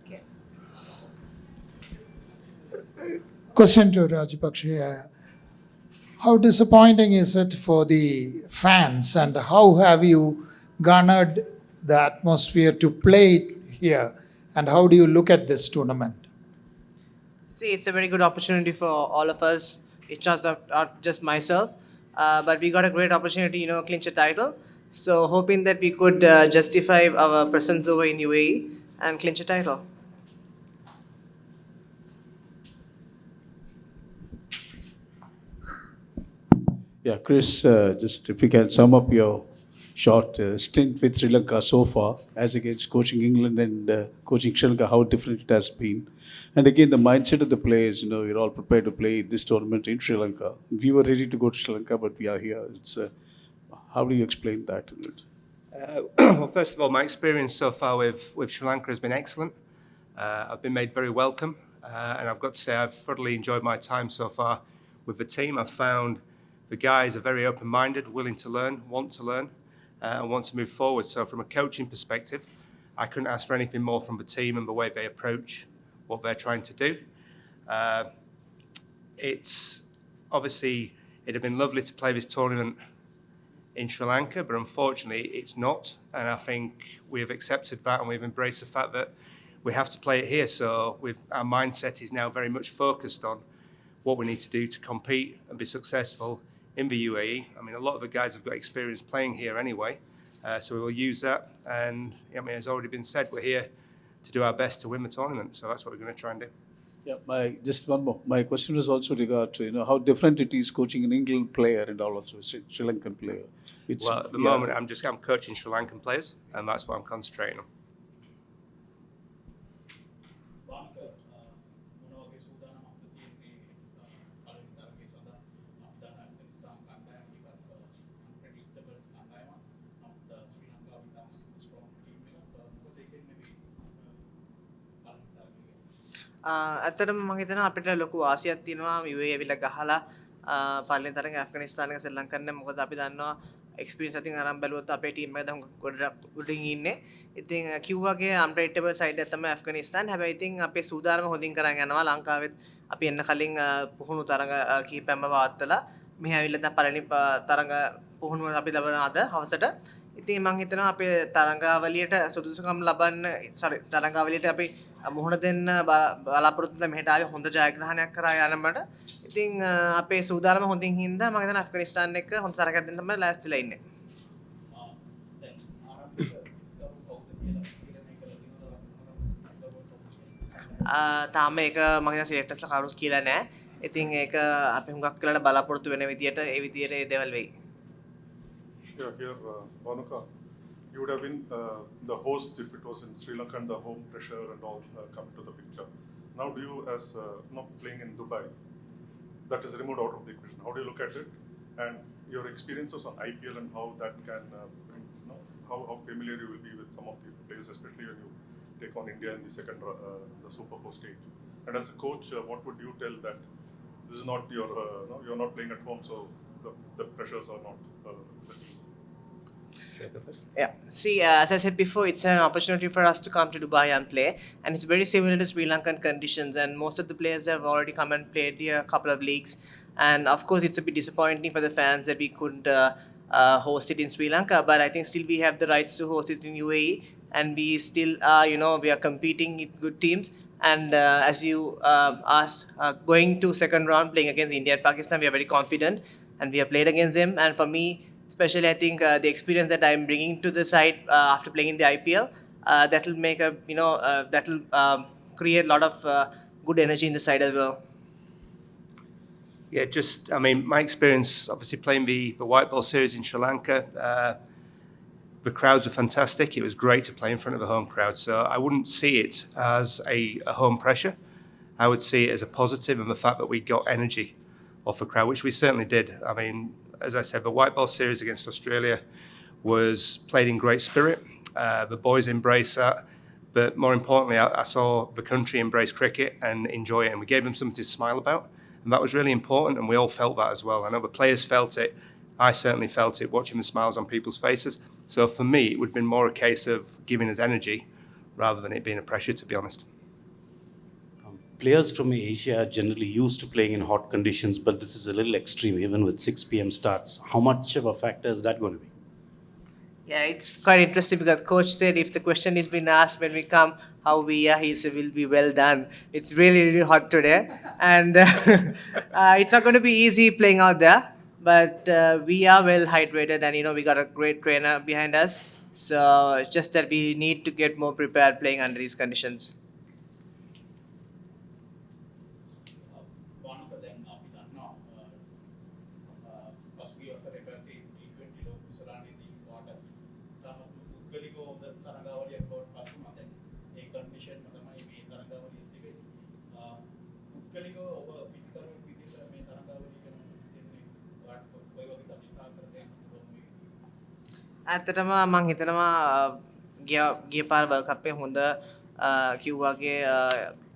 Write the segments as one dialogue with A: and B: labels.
A: Okay.
B: Question to Rajapaksa. How disappointing is it for the fans, and how have you garnered the atmosphere to play it here? And how do you look at this tournament?
A: See, it's a very good opportunity for all of us. It's not just myself, but we got a great opportunity, clinch a title. So hoping that we could justify our presence over in UAE and clinch a title.
C: Yeah, Chris, just if you can sum up your short stint with Sri Lanka so far, as against coaching England and coaching Sri Lanka, how different it has been. And again, the mindset of the players, you're all prepared to play this tournament in Sri Lanka. We were ready to go to Sri Lanka, but we are here. How do you explain that?
D: Well, first of all, my experience so far with Sri Lanka has been excellent. I've been made very welcome, and I've got to say I've thoroughly enjoyed my time so far with the team. I've found the guys are very open-minded, willing to learn, and want to move forward. So from a coaching perspective, I couldn't ask for anything more from the team and the way they approach what they're trying to do. It's obviously, it'd have been lovely to play this tournament in Sri Lanka, but unfortunately it's not. And I think we have accepted that and we've embraced the fact that we have to play it here. So our mindset is now very much focused on what we need to do to compete and be successful in the UAE. I mean, a lot of the guys have got experience playing here anyway, so we will use that. And I mean, as already been said, we're here to do our best to win the tournament. So that's what we're going to try and do.
C: Yeah, just one more. My question was also regard to how different it is coaching an England player and also a Sri Lankan player.
D: Well, at the moment, I'm coaching Sri Lankan players, and that's what I'm concentrating on.
A: ඇත්තටම මම හිතනවා අපිට ලොකු ආසියක් තියෙනවා UAE ඇවිල්ලා ගහලා පළවෙනි තරඟ ඇෆ්ගනිස්තාන් එක ශ්‍රී ලංකන් නැහැ මොකද අපි දන්නවා එක්ස්පීරියන්ස් අතින් අරන් බැලුවොත් අපේ ටීම් එක දැන් ගොඩක් උඩින් ඉන්නේ. ඉතින් කිව්වාගේ අන්ප්‍රෙඩික්ටබල් සයිඩ් එක තමයි ඇෆ්ගනිස්තාන්. හැබැයි ඉතින් අපේ සූදානම හොඳින් කරන් යනවා. ලංකාවෙත් අපි එන්න කලින් පුහුණු තරඟ කීපයක්ම පවත්වලා මෙහි ඇවිල්ලා දැන් පළවෙනි තරඟ පුහුණුව අපි ලබන අද හවසට. ඉතින් මම හිතනවා අපේ තරඟාවලියට සුදුසුකම් ලබන්න තරඟාවලියට අපි මුහුණ දෙන්න බලාපොරොත්තු වෙන මෙහෙට ආවේ හොඳ ජයග්‍රහණයක් කරා යනකොට ඉතින් අපේ සූදානම හොඳින් හින්දා මම හිතනවා ඇෆ්ගනිස්තාන් එක්ක හොඳ තරගයක් දෙන්න තමයි ලෑස්තිලා ඉන්නේ. තාම ඒක මම හිතනවා සිලෙක්ටර්ස්ලා කවුරුත් කියලා නැහැ. ඉතින් ඒක අපි හුඟක් වෙලාට බලාපොරොත්තු වෙන විදියට ඒ විදියට ඒ දේවල් වෙයි.
E: Yeah, here, Bhanuka, you would have been the hosts if it was in Sri Lanka and the home pressure and all come to the picture. Now, do you, as not playing in Dubai, that is removed out of the equation. How do you look at it? And your experiences on IPL and how that can, how familiar you will be with some of the players, especially when you take on India in the second, the Super 4 stage. And as a coach, what would you tell that this is not your, you're not playing at home, so the pressures are not the key.
A: Yeah. See, as I said before, it's an opportunity for us to come to Dubai and play, and it's very similar to Sri Lankan conditions. And most of the players have already come and played here a couple of leagues. And of course, it's a bit disappointing for the fans that we couldn't host it in Sri Lanka. But I think still we have the rights to host it in UAE, and we still, we are competing with good teams. And as you asked, going to second round, playing against India and Pakistan, we are very confident, and we have played against them. And for me, especially, I think the experience that I'm bringing to the side after playing in the IPL, that will make that will create a lot of good energy in the side as well.
D: Yeah, my experience, obviously playing the white ball series in Sri Lanka, the crowds were fantastic. It was great to play in front of a home crowd. So I wouldn't see it as a home pressure. I would see it as a positive, and the fact that we got energy off the crowd, which we certainly did. I mean, as I said, the white ball series against Australia was played in great spirit. The boys embraced that. But more importantly, I saw the country embrace cricket and enjoy it. And we gave them something to smile about. And that was really important. And we all felt that as well. I know the players felt it. I certainly felt it, watching the smiles on people's faces. So for me, it would have been more a case of giving us energy rather than it being a pressure, to be honest.
F: Players from Asia are generally used to playing in hot conditions, but this is a little extreme, even with 6 p.m. starts. How much of a factor is that going to be?
A: Yeah, it's quite interesting because coach said if the question is being asked when we come how we are, he said will be well done. It's really hot today, and it's not going to be easy playing out there. But we are well hydrated, and we got a great trainer behind us. So it's just that we need to get more prepared playing under these conditions.
G: Bhanuka දැන් අපි දන්නවා පසුගිය වසරේ පැවති T20 ලෝක විසරණයේදී වාට තම පුද්ගලිකව හොඳ තරඟාවලියක් බවට පත් වුණා. දැන් ඒ කන්ඩිෂන් තමයි මේ තරඟාවලිය තිබෙන්නේ. පුද්ගලිකව ඔබ පිටකරුවෙක් විදිහට මේ තරඟාවලිය ගැන හිතන්නේ වාට කොයි වගේ දක්ෂතා කරදයක් කොහොමද?
A: ඇත්තටම මම හිතනවා ගිය පාර වර්ල්ඩ් කප් එකේ හොඳ කිව්වාගේ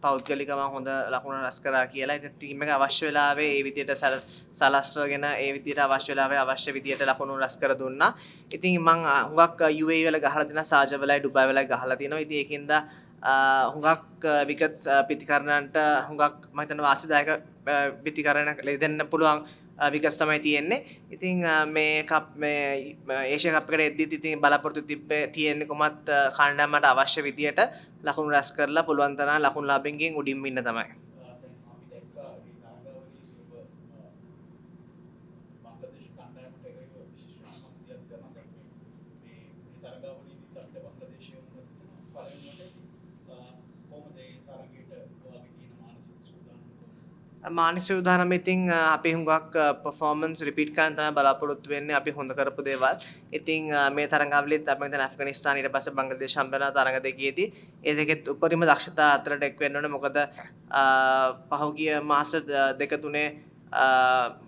A: පෞද්ගලිකව හොඳ ලකුණු රැස් කරා කියලා. ඉතින් ටීම් එක අවශ්‍ය වෙලාවේ ඒ විදිහට සලස්වගෙන ඒ විදිහට අවශ්‍ය වෙලාවේ අවශ්‍ය විදිහට ලකුණු රැස් කර දුන්නා. ඉතින් මම හුඟක් UAE වල ගහලා තියෙනවා, සාජා වලයි ඩුබායි වලයි ගහලා තියෙනවා. ඉතින් ඒකින්ද හුඟක් විකට් පිටිකරණන්ට හුඟක් මම හිතනවා වාසිදායක පිටිකරණ දෙන්න පුළුවන් විකට්ස් තමයි තියෙන්නේ. ඉතින් මේ ඒෂියා කප් එකට එද්දිත් ඉතින් බලාපොරොත්තු තියෙන්නේ කොහොමත් කණ්ඩායමට අවශ්‍ය විදියට ලකුණු රැස් කරලා පුළුවන් තරම් ලකුණු ලාභයෙන් උඩින්ම ඉන්න තමයි.
G: දැන් අපි දැක්කා මේ තරඟාවලියේදී ඔබ බංග්ලාදේශ කණ්ඩායමට එරෙහිව විශේෂ සම්බන්ධයක් කරනවා. දැන් මේ තරඟාවලියේදී අපිට බංග්ලාදේශය වුණා පළවෙනිවට කොහොමද ඒ තරගයට ඔයාගේ කියන මානසික සූදානම?
A: මානසික සූදානම ඉතින් අපි හුඟක් performance repeat කරන්න තමයි බලාපොරොත්තු වෙන්නේ. අපි හොඳ කරපු දේවල්. ඉතින් මේ තරඟාවලියේත් අපි හිතන ඇෆ්ගනිස්තාන ඊට පස්සේ බංග්ලාදේශ හම්බෙනා තරඟ දෙකේදී ඒ දෙකෙත් උපරිම දක්ෂතා අතරට එක් වෙන්න ඕනේ. මොකද පහුගිය මාස දෙක තුනේ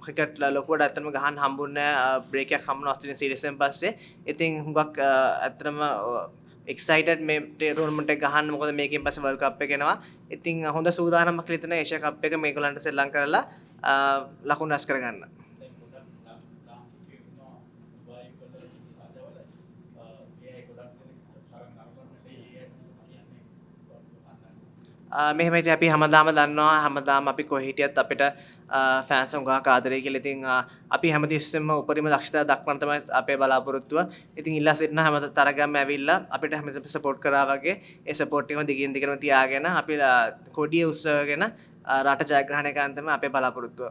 A: ක්‍රිකට් ලොකුවට ඇත්තටම ගහන්න හම්බුන්නේ බ්‍රේක් එකක් හම්බුන ඔස්ට්‍රේලියානු සීරීස් එකෙන් පස්සේ. ඉතින් හුඟක් ඇත්තටම excited මේ ටූර්නමන්ට් එක ගහන්න. මොකද මේකෙන් පස්සේ වර්ල්ඩ් කප් එක එනවා. ඉතින් හොඳ සූදානමක් ලිතන ඒෂියා කප් එක මේගොල්ලන්ට ශ්‍රී ලංකාව කරලා ලකුණු රැස් කරගන්න.
G: දැන් ගොඩක් ලාංකිකයෝ ඉන්නවා දුබායි වල සාජා වල ඒ ගොඩක් දෙනෙක් තරඟ නරඹන්නට ඒ කියන්නේ
A: මෙහෙම ඉතින් අපි හැමදාම දන්නවා හැමදාම අපි කොහේ හිටියත් අපිට ෆෑන්ස් උගාක ආදරේ කියලා. ඉතින් අපි හැමතිස්සෙම උපරිම දක්ෂතාව දක්වන්න තමයි අපේ බලාපොරොත්තුව. ඉතින් ඉල්ලා සිටින හැම තරගයක්ම ඇවිල්ලා අපිට හැමතිස්සෙම සපෝට් කරා වගේ ඒ සපෝට් එකම දිගින් දිගටම තියාගෙන අපි කොඩිය උස්සගෙන රට ජයග්‍රහණය කරන්න තමයි අපේ බලාපොරොත්තුව.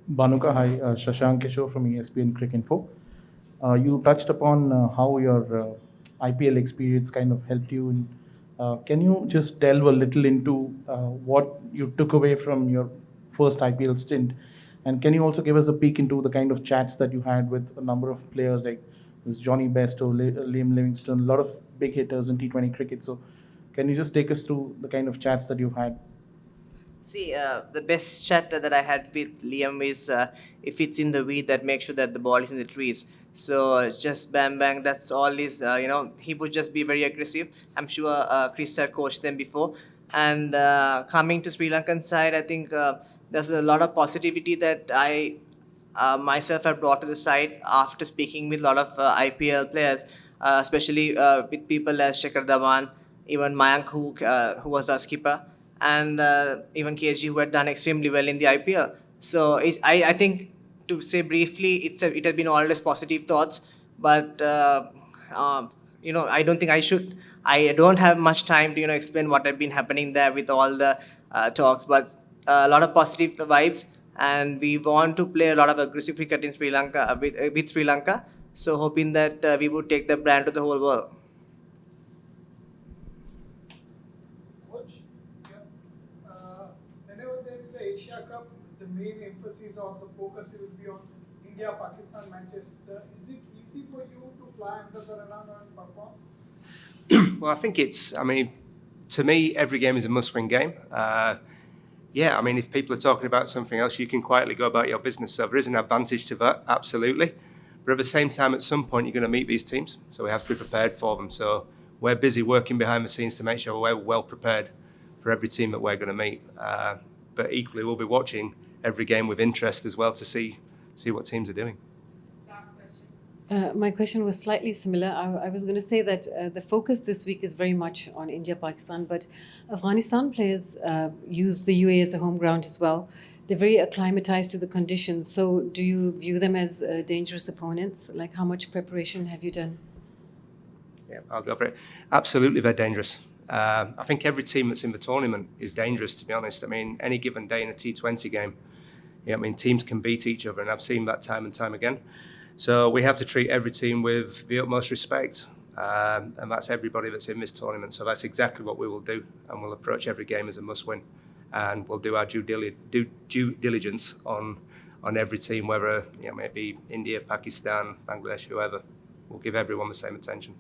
H: Bhanuka, hi, Shashank Kishore from ESPN Cricinfo. You touched upon how your IPL experience kind of helped you. Can you just delve a little into what you took away from your first IPL stint? And can you also give us a peek into the kind of chats that you had with a number of players like Johnny Best or Liam Livingstone, a lot of big hitters in T20 cricket. So can you just take us through the kind of chats that you've had?
A: See, the best chat that I had with Liam is if it's in the weed, that make sure that the ball is in the trees. So just bang bang, that's all is, he would just be very aggressive. I'm sure Chris had coached them before. And coming to Sri Lankan side, I think there's a lot of positivity that I myself have brought to the side after speaking with a lot of IPL players, especially with people as Shekhar Dhawan, even Mayank who was our skipper, and even KG who had done extremely well in the IPL. So I think, to say briefly, it has been always positive thoughts, but I don't think I don't have much time to explain what had been happening there with all the talks, but a lot of positive vibes, and we want to play a lot of aggressive cricket in Sri Lanka with Sri Lanka. So hoping that we would take the brand to the whole world.
B: Coach, whenever there is a Asia Cup, the main emphasis of the focus will be on India-Pakistan matches. Is it easy for you to fly under the radar and perform?
D: Well, I think to me, every game is a must-win game. If people are talking about something else, you can quietly go about your business. So there is an advantage to that, absolutely. But at the same time, at some point, you're going to meet these teams. So we have to be prepared for them. So we're busy working behind the scenes to make sure we're well prepared for every team that we're going to meet. But equally, we'll be watching every game with interest as well to see what teams are doing.
I: Last question. My question was slightly similar. I was going to say that the focus this week is very much on India, Pakistan, but Afghanistan players use the UAE as a home ground as well. They're very acclimatized to the conditions. So, do you view them as dangerous opponents? Like, how much preparation have you done?
D: Yeah, I'll go for it. Absolutely, they're dangerous. I think every team that's in the tournament is dangerous, to be honest. I mean, any given day in a T20 game, I mean, teams can beat each other, and I've seen that time and time again. So we have to treat every team with the utmost respect, and that's everybody that's in this tournament. So that's exactly what we will do, and we'll approach every game as a must-win, and we'll do our due diligence on every team, whether maybe India, Pakistan, Bangladesh, whoever. We'll give everyone the same attention.